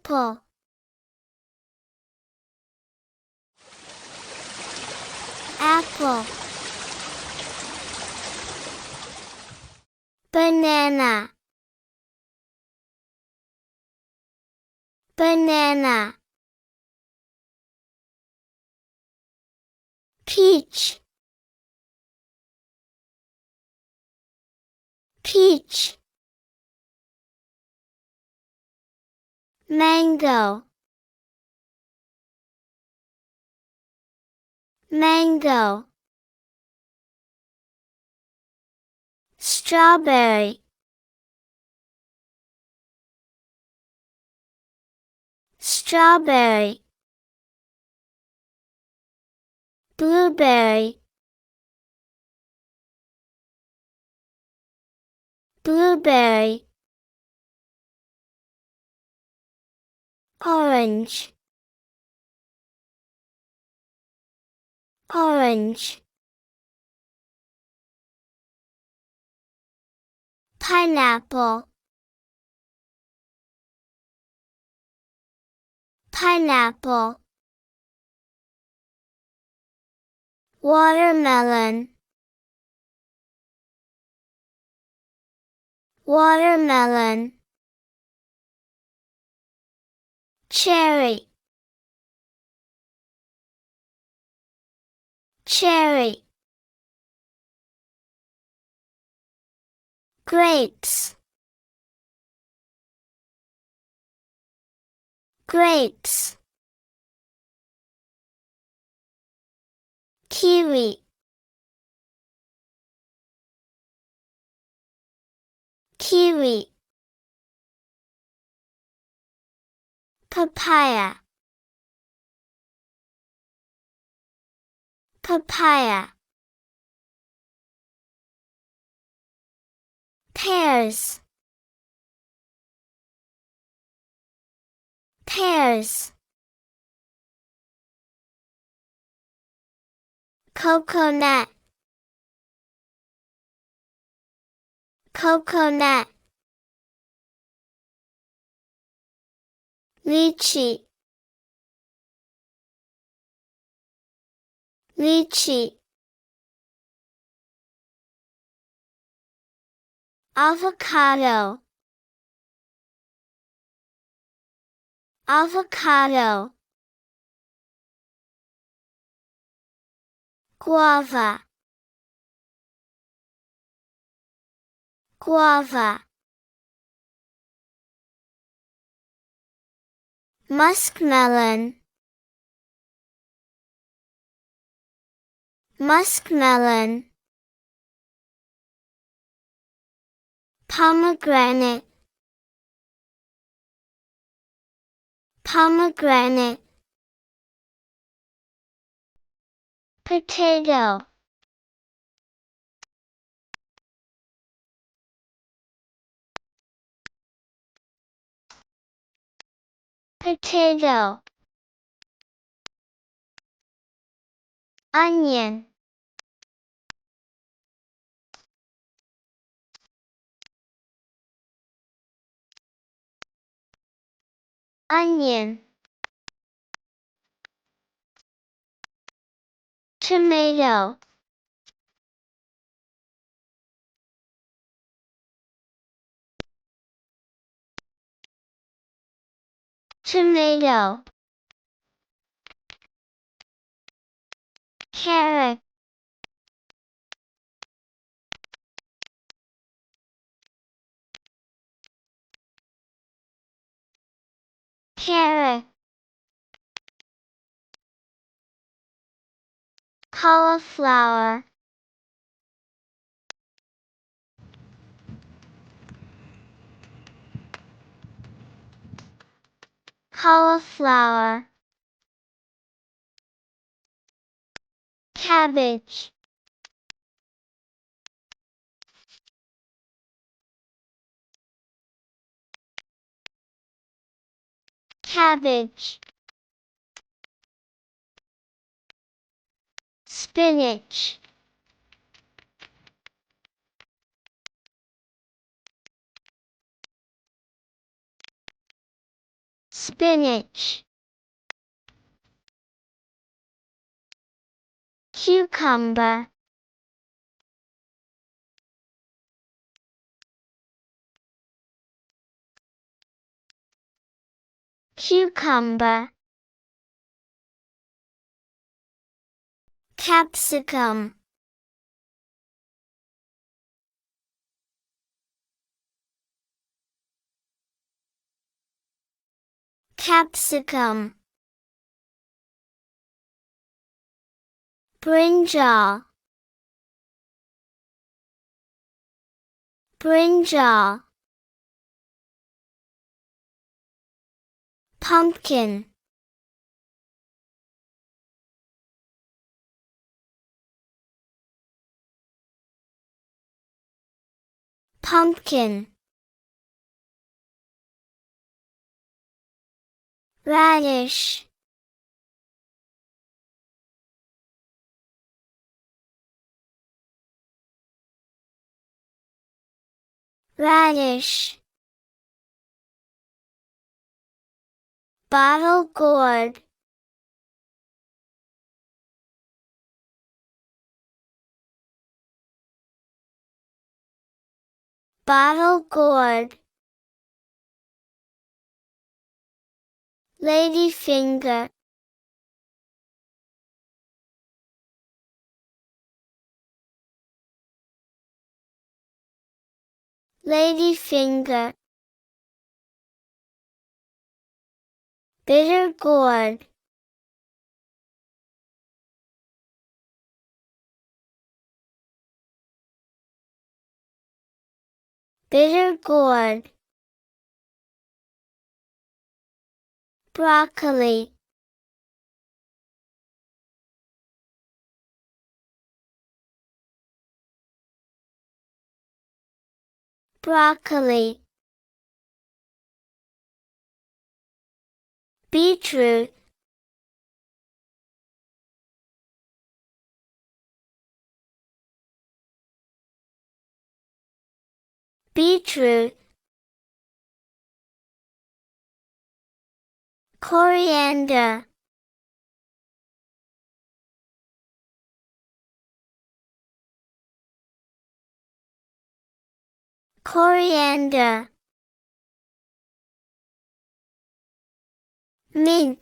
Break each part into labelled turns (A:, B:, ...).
A: apple, apple, banana, banana, peach, peach, mango, mango, strawberry, strawberry, blueberry, blueberry, orange, orange, pineapple, pineapple, watermelon, watermelon, cherry, cherry, grapes, grapes, kiwi, kiwi, papaya, papaya, pears, pears, coconut, coconut, lychee, lychee, avocado, avocado, guava, guava, muskmelon, muskmelon, pomegranate, pomegranate, potato, potato, onion, onion, tomato, tomato, carrot, carrot, cauliflower, cauliflower, cabbage, cabbage, spinach, spinach, cucumber, cucumber, capsicum, capsicum, brinjal, brinjal, pumpkin, pumpkin, radish, radish, bottle gourd, bottle gourd, ladyfinger, ladyfinger, bitter gourd, bitter gourd, broccoli, broccoli, beetroot, beetroot, coriander, coriander, mint,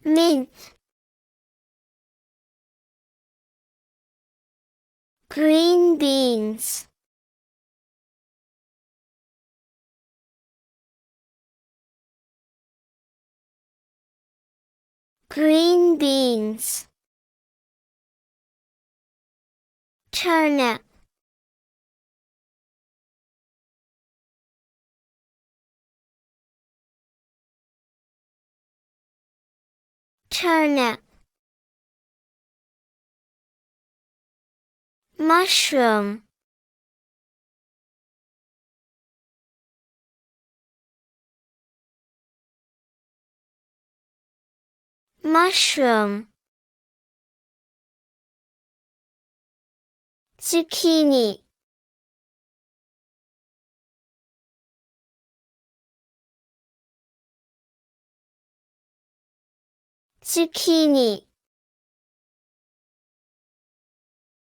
A: mint, green beans, green beans, turnip, turnip, mushroom, mushroom, zucchini, zucchini,